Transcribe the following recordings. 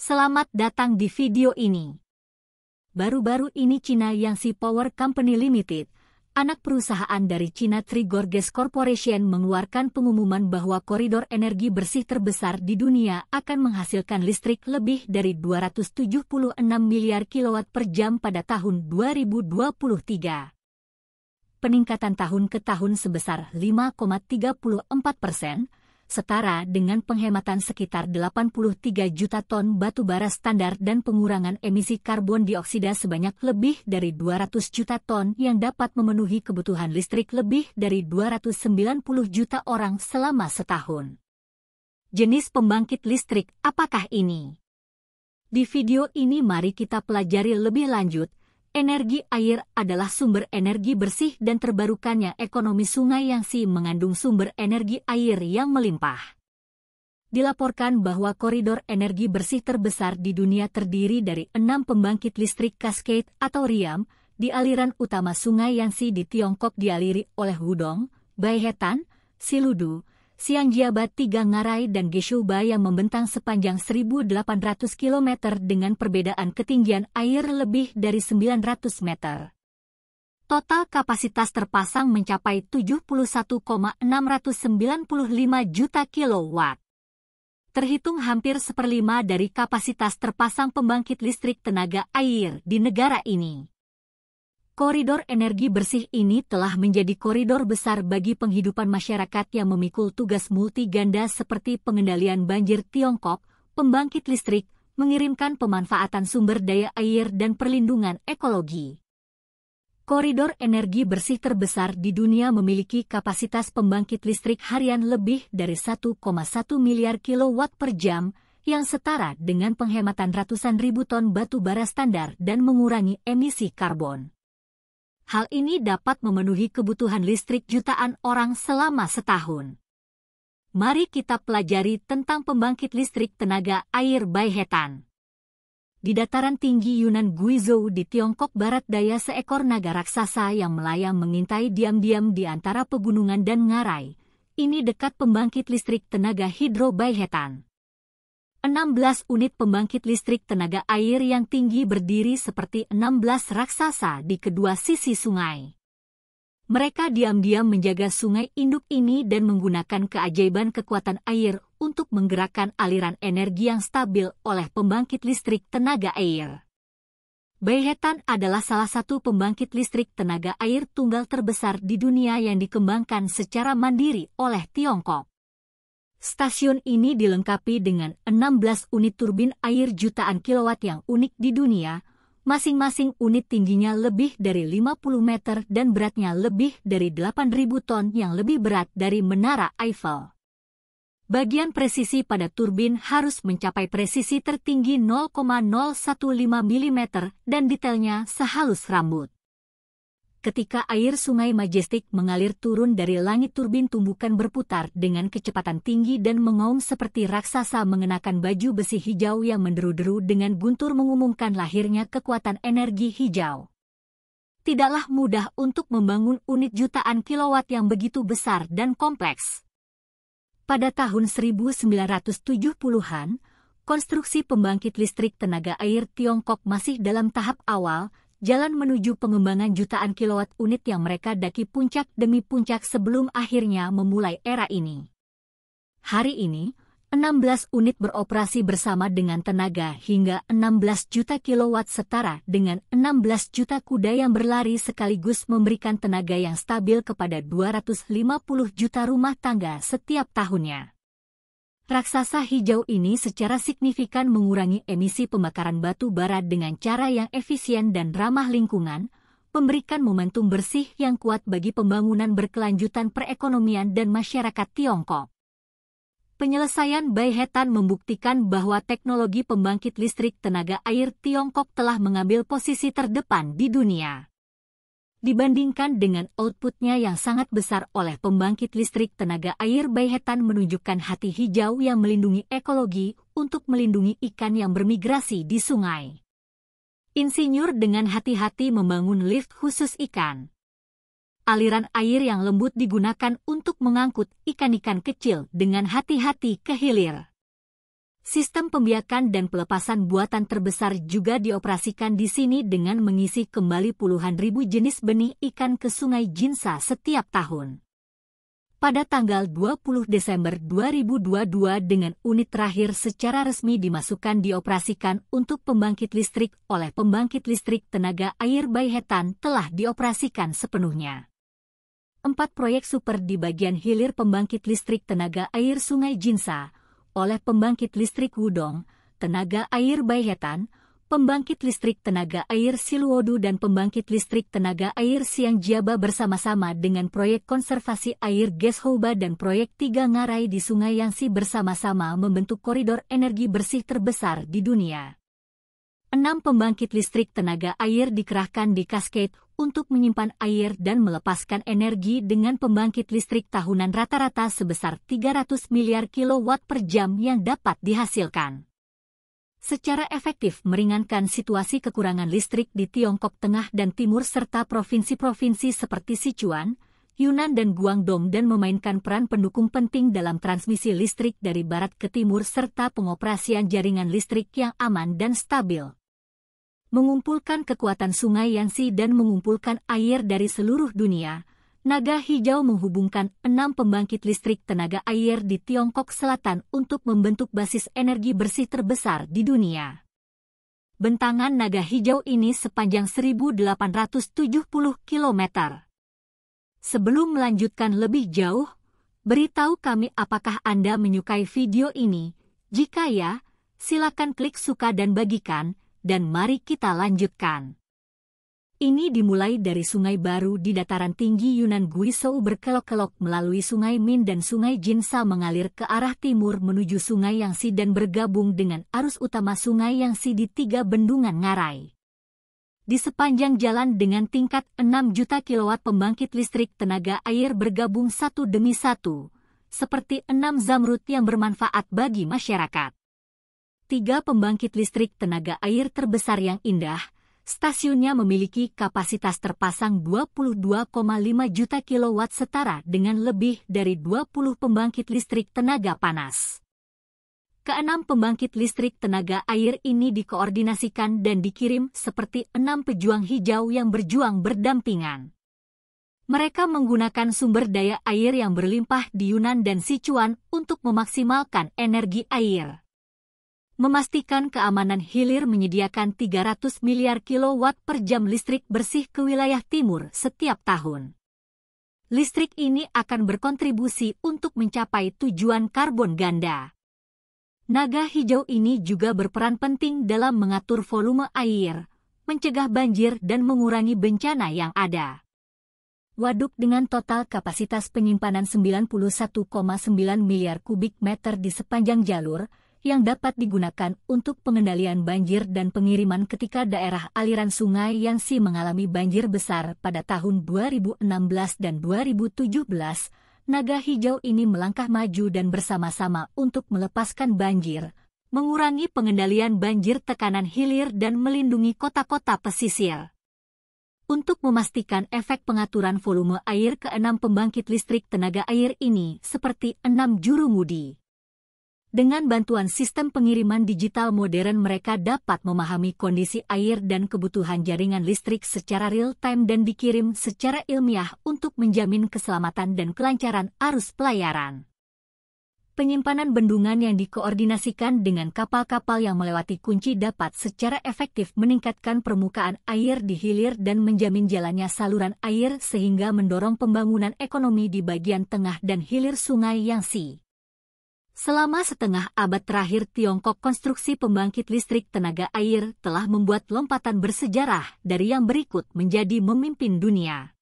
Selamat datang di video ini. Baru-baru ini China Yangtze Power Company Limited, anak perusahaan dari China Three Gorges Corporation mengeluarkan pengumuman bahwa koridor energi bersih terbesar di dunia akan menghasilkan listrik lebih dari 276 miliar kilowatt per jam pada tahun 2023. Peningkatan tahun ke tahun sebesar 5,34%, setara dengan penghematan sekitar 83 juta ton batu bara standar dan pengurangan emisi karbon dioksida sebanyak lebih dari 200 juta ton yang dapat memenuhi kebutuhan listrik lebih dari 290 juta orang selama setahun. Jenis pembangkit listrik apakah ini? Di video ini mari kita pelajari lebih lanjut. Energi air adalah sumber energi bersih dan terbarukannya. Ekonomi Sungai Yangtze mengandung sumber energi air yang melimpah. Dilaporkan bahwa koridor energi bersih terbesar di dunia terdiri dari 6 pembangkit listrik Cascade atau Riam di aliran utama Sungai Yangtze di Tiongkok, dialiri oleh Wudong, Baihetan, Siludu, Xiangjiaba, Tiga Ngarai, dan Geshuba yang membentang sepanjang 1.800 km dengan perbedaan ketinggian air lebih dari 900 meter. Total kapasitas terpasang mencapai 71,695 juta kilowatt. Terhitung hampir 1/5 dari kapasitas terpasang pembangkit listrik tenaga air di negara ini. Koridor energi bersih ini telah menjadi koridor besar bagi penghidupan masyarakat yang memikul tugas multi ganda seperti pengendalian banjir Tiongkok, pembangkit listrik, mengirimkan pemanfaatan sumber daya air dan perlindungan ekologi. Koridor energi bersih terbesar di dunia memiliki kapasitas pembangkit listrik harian lebih dari 1,1 miliar kilowatt per jam, yang setara dengan penghematan ratusan ribu ton batu bara standar dan mengurangi emisi karbon. Hal ini dapat memenuhi kebutuhan listrik jutaan orang selama setahun. Mari kita pelajari tentang pembangkit listrik tenaga air Baihetan. Di dataran tinggi Yunnan Guizhou di Tiongkok Barat Daya, seekor naga raksasa yang melayang mengintai diam-diam di antara pegunungan dan ngarai. Ini dekat pembangkit listrik tenaga hidro Baihetan. 16 unit pembangkit listrik tenaga air yang tinggi berdiri seperti 16 raksasa di kedua sisi sungai. Mereka diam-diam menjaga sungai induk ini dan menggunakan keajaiban kekuatan air untuk menggerakkan aliran energi yang stabil oleh pembangkit listrik tenaga air. Baihetan adalah salah satu pembangkit listrik tenaga air tunggal terbesar di dunia yang dikembangkan secara mandiri oleh Tiongkok. Stasiun ini dilengkapi dengan 16 unit turbin air jutaan kilowatt yang unik di dunia, masing-masing unit tingginya lebih dari 50 meter dan beratnya lebih dari 8.000 ton yang lebih berat dari Menara Eiffel. Bagian presisi pada turbin harus mencapai presisi tertinggi 0,015 mm dan detailnya sehalus rambut. Ketika air Sungai Majestic mengalir turun dari langit, turbin tumbukan berputar dengan kecepatan tinggi dan mengaum seperti raksasa mengenakan baju besi hijau yang menderu-deru dengan guntur, mengumumkan lahirnya kekuatan energi hijau. Tidaklah mudah untuk membangun unit jutaan kilowatt yang begitu besar dan kompleks. Pada tahun 1970-an, konstruksi pembangkit listrik tenaga air Tiongkok masih dalam tahap awal. Jalan menuju pengembangan jutaan kilowatt unit yang mereka daki puncak demi puncak sebelum akhirnya memulai era ini. Hari ini, 16 unit beroperasi bersama dengan tenaga hingga 16 juta kilowatt, setara dengan 16 juta kuda yang berlari sekaligus, memberikan tenaga yang stabil kepada 250 juta rumah tangga setiap tahunnya. Raksasa hijau ini secara signifikan mengurangi emisi pembakaran batu bara dengan cara yang efisien dan ramah lingkungan, memberikan momentum bersih yang kuat bagi pembangunan berkelanjutan perekonomian dan masyarakat Tiongkok. Penyelesaian Baihetan membuktikan bahwa teknologi pembangkit listrik tenaga air Tiongkok telah mengambil posisi terdepan di dunia. Dibandingkan dengan outputnya yang sangat besar oleh pembangkit listrik tenaga air, Baihetan menunjukkan hati hijau yang melindungi ekologi untuk melindungi ikan yang bermigrasi di sungai. Insinyur dengan hati-hati membangun lift khusus ikan. Aliran air yang lembut digunakan untuk mengangkut ikan-ikan kecil dengan hati-hati ke hilir. Sistem pembiakan dan pelepasan buatan terbesar juga dioperasikan di sini dengan mengisi kembali puluhan ribu jenis benih ikan ke Sungai Jinsa setiap tahun. Pada tanggal 20 Desember 2022 dengan unit terakhir secara resmi dimasukkan dioperasikan untuk pembangkit listrik oleh pembangkit listrik tenaga air Baihetan telah dioperasikan sepenuhnya. 4 proyek super di bagian hilir pembangkit listrik tenaga air Sungai Jinsa oleh pembangkit listrik Wudong, tenaga air Baihetan, pembangkit listrik tenaga air Siluodu dan pembangkit listrik tenaga air Siang Jiaba bersama-sama dengan proyek konservasi air Geshouba dan proyek 3 ngarai di Sungai Yangtze bersama-sama membentuk koridor energi bersih terbesar di dunia. 6 pembangkit listrik tenaga air dikerahkan di Cascade untuk menyimpan air dan melepaskan energi dengan pembangkit listrik tahunan rata-rata sebesar 300 miliar kilowatt per jam yang dapat dihasilkan. Secara efektif meringankan situasi kekurangan listrik di Tiongkok Tengah dan Timur serta provinsi-provinsi seperti Sichuan, Yunnan dan Guangdong dan memainkan peran pendukung penting dalam transmisi listrik dari barat ke timur serta pengoperasian jaringan listrik yang aman dan stabil. Mengumpulkan kekuatan Sungai Yangtze dan mengumpulkan air dari seluruh dunia, Naga Hijau menghubungkan 6 pembangkit listrik tenaga air di Tiongkok Selatan untuk membentuk basis energi bersih terbesar di dunia. Bentangan Naga Hijau ini sepanjang 1.870 km. Sebelum melanjutkan lebih jauh, beritahu kami apakah Anda menyukai video ini. Jika ya, silakan klik suka dan bagikan. Dan mari kita lanjutkan. Ini dimulai dari Sungai Baru di dataran tinggi Yunnan Guizhou berkelok-kelok melalui Sungai Min dan Sungai Jinsa mengalir ke arah timur menuju Sungai Yangtze dan bergabung dengan arus utama Sungai Yangtze di 3 bendungan ngarai. Di sepanjang jalan dengan tingkat 6 juta kilowatt pembangkit listrik tenaga air bergabung satu demi satu, seperti 6 zamrud yang bermanfaat bagi masyarakat. 3 pembangkit listrik tenaga air terbesar yang indah, stasiunnya memiliki kapasitas terpasang 22,5 juta kilowatt setara dengan lebih dari 20 pembangkit listrik tenaga panas. Ke-6 pembangkit listrik tenaga air ini dikoordinasikan dan dikirim seperti 6 pejuang hijau yang berjuang berdampingan. Mereka menggunakan sumber daya air yang berlimpah di Yunnan dan Sichuan untuk memaksimalkan energi air. Memastikan keamanan hilir menyediakan 300 miliar kilowatt per jam listrik bersih ke wilayah timur setiap tahun. Listrik ini akan berkontribusi untuk mencapai tujuan karbon ganda. Naga hijau ini juga berperan penting dalam mengatur volume air, mencegah banjir dan mengurangi bencana yang ada. Waduk dengan total kapasitas penyimpanan 91,9 miliar kubik meter di sepanjang jalur, yang dapat digunakan untuk pengendalian banjir dan pengiriman ketika daerah aliran Sungai Yangtze mengalami banjir besar pada tahun 2016 dan 2017, Naga Hijau ini melangkah maju dan bersama-sama untuk melepaskan banjir, mengurangi pengendalian banjir tekanan hilir dan melindungi kota-kota pesisir. Untuk memastikan efek pengaturan volume air ke-6 pembangkit listrik tenaga air ini seperti 6 jurumudi. Dengan bantuan sistem pengiriman digital modern mereka dapat memahami kondisi air dan kebutuhan jaringan listrik secara real-time dan dikirim secara ilmiah untuk menjamin keselamatan dan kelancaran arus pelayaran. Penyimpanan bendungan yang dikoordinasikan dengan kapal-kapal yang melewati kunci dapat secara efektif meningkatkan permukaan air di hilir dan menjamin jalannya saluran air sehingga mendorong pembangunan ekonomi di bagian tengah dan hilir Sungai Yangtze. Selama setengah abad terakhir Tiongkok konstruksi pembangkit listrik tenaga air telah membuat lompatan bersejarah dari yang berikut menjadi memimpin dunia.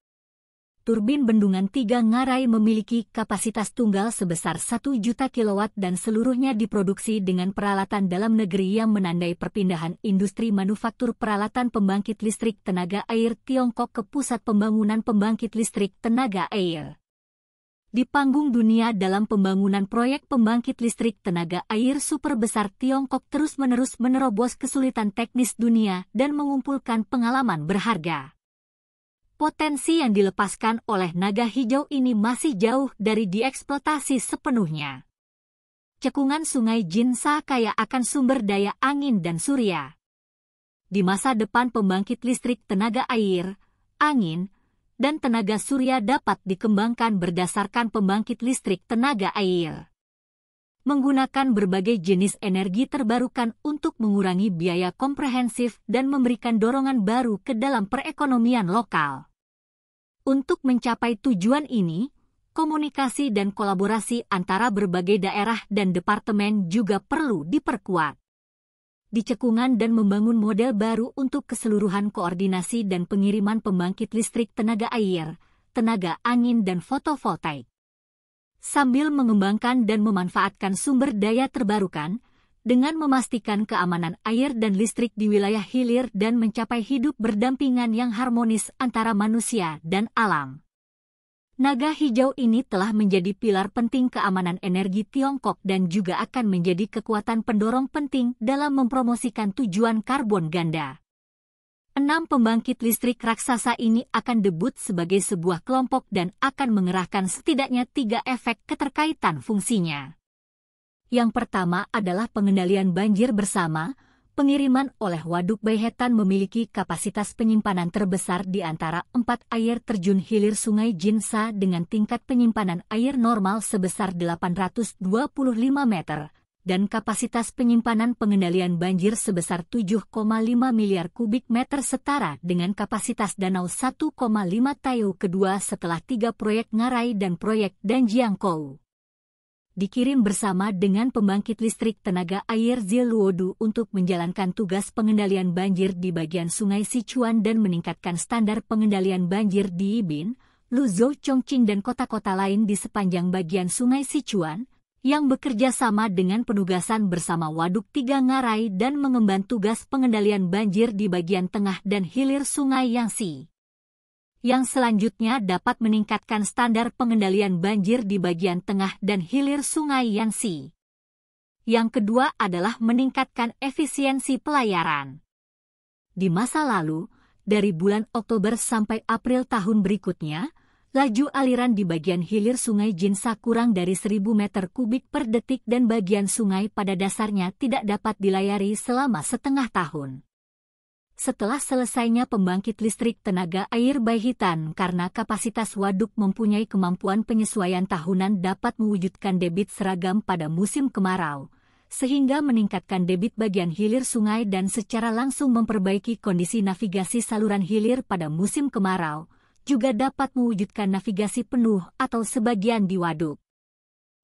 Turbin bendungan 3 ngarai memiliki kapasitas tunggal sebesar 1 juta kilowatt dan seluruhnya diproduksi dengan peralatan dalam negeri yang menandai perpindahan industri manufaktur peralatan pembangkit listrik tenaga air Tiongkok ke pusat pembangunan pembangkit listrik tenaga air. Di panggung dunia dalam pembangunan proyek pembangkit listrik tenaga air super besar Tiongkok terus-menerus menerobos kesulitan teknis dunia dan mengumpulkan pengalaman berharga. Potensi yang dilepaskan oleh Naga Hijau ini masih jauh dari dieksploitasi sepenuhnya. cekungan Sungai Jinsa kaya akan sumber daya angin dan surya. Di masa depan pembangkit listrik tenaga air, angin, dan tenaga surya dapat dikembangkan berdasarkan pembangkit listrik tenaga air. Menggunakan berbagai jenis energi terbarukan untuk mengurangi biaya komprehensif dan memberikan dorongan baru ke dalam perekonomian lokal. Untuk mencapai tujuan ini, komunikasi dan kolaborasi antara berbagai daerah dan departemen juga perlu diperkuat. Di cekungan dan membangun model baru untuk keseluruhan koordinasi dan pengiriman pembangkit listrik tenaga air, tenaga angin dan fotovoltaik. Sambil mengembangkan dan memanfaatkan sumber daya terbarukan, dengan memastikan keamanan air dan listrik di wilayah hilir dan mencapai hidup berdampingan yang harmonis antara manusia dan alam. Naga hijau ini telah menjadi pilar penting keamanan energi Tiongkok dan juga akan menjadi kekuatan pendorong penting dalam mempromosikan tujuan karbon ganda. 6 pembangkit listrik raksasa ini akan debut sebagai sebuah kelompok dan akan mengerahkan setidaknya 3 efek keterkaitan fungsinya. Yang pertama adalah pengendalian banjir bersama. Pengiriman oleh Waduk Baihetan memiliki kapasitas penyimpanan terbesar di antara 4 air terjun hilir Sungai Jinsa dengan tingkat penyimpanan air normal sebesar 825 meter dan kapasitas penyimpanan pengendalian banjir sebesar 7,5 miliar kubik meter setara dengan kapasitas danau 1,5 Tayo kedua setelah 3 proyek Ngarai dan proyek Danjiangkou. Dikirim bersama dengan pembangkit listrik tenaga air Ziluodu untuk menjalankan tugas pengendalian banjir di bagian Sungai Sichuan dan meningkatkan standar pengendalian banjir di Yibin, Luzhou, Chongqing dan kota-kota lain di sepanjang bagian Sungai Sichuan, yang bekerja sama dengan penugasan bersama Waduk 3 Ngarai dan mengemban tugas pengendalian banjir di bagian tengah dan hilir Sungai Yangtze. Yang selanjutnya dapat meningkatkan standar pengendalian banjir di bagian tengah dan hilir Sungai Yangtze. Yang kedua adalah meningkatkan efisiensi pelayaran. Di masa lalu, dari bulan Oktober sampai April tahun berikutnya, laju aliran di bagian hilir Sungai Jinsa kurang dari 1000 meter kubik per detik dan bagian sungai pada dasarnya tidak dapat dilayari selama setengah tahun. Setelah selesainya pembangkit listrik tenaga air Baihetan karena kapasitas waduk mempunyai kemampuan penyesuaian tahunan dapat mewujudkan debit seragam pada musim kemarau, sehingga meningkatkan debit bagian hilir sungai dan secara langsung memperbaiki kondisi navigasi saluran hilir pada musim kemarau, juga dapat mewujudkan navigasi penuh atau sebagian di waduk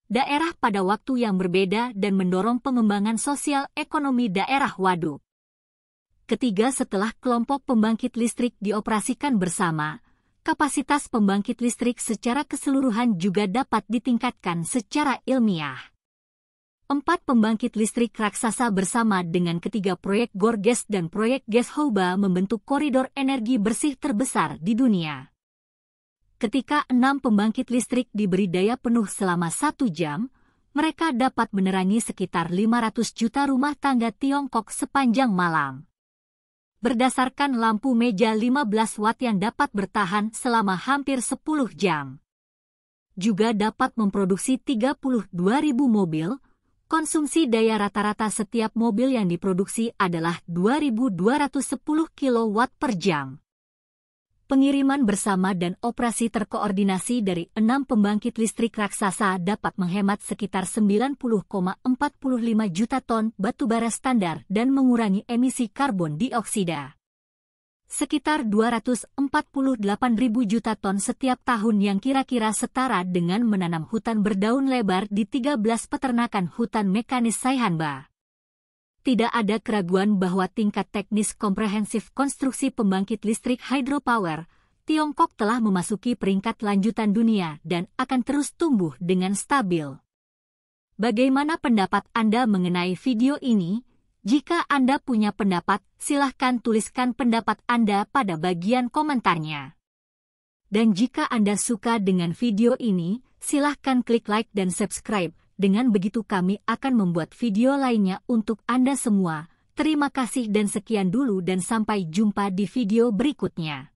daerah pada waktu yang berbeda dan mendorong pengembangan sosial ekonomi daerah waduk. Ketiga, setelah kelompok pembangkit listrik dioperasikan bersama, kapasitas pembangkit listrik secara keseluruhan juga dapat ditingkatkan secara ilmiah. 4 pembangkit listrik raksasa bersama dengan ketiga proyek Gorges dan proyek Geshoba membentuk koridor energi bersih terbesar di dunia. Ketika 6 pembangkit listrik diberi daya penuh selama 1 jam, mereka dapat menerangi sekitar 500 juta rumah tangga Tiongkok sepanjang malam. Berdasarkan lampu meja 15 watt yang dapat bertahan selama hampir 10 jam. Juga dapat memproduksi 32.000 mobil, konsumsi daya rata-rata setiap mobil yang diproduksi adalah 2.210 kW per jam. Pengiriman bersama dan operasi terkoordinasi dari 6 pembangkit listrik raksasa dapat menghemat sekitar 90,45 juta ton batubara standar dan mengurangi emisi karbon dioksida. Sekitar 248.000 juta ton setiap tahun yang kira-kira setara dengan menanam hutan berdaun lebar di 13 peternakan hutan mekanis Saihanba. Tidak ada keraguan bahwa tingkat teknis komprehensif konstruksi pembangkit listrik hydropower, Tiongkok telah memasuki peringkat lanjutan dunia dan akan terus tumbuh dengan stabil. Bagaimana pendapat Anda mengenai video ini? Jika Anda punya pendapat, silahkan tuliskan pendapat Anda pada bagian komentarnya. Dan jika Anda suka dengan video ini, silahkan klik like dan subscribe. Dengan begitu kami akan membuat video lainnya untuk Anda semua. Terima kasih dan sekian dulu dan sampai jumpa di video berikutnya.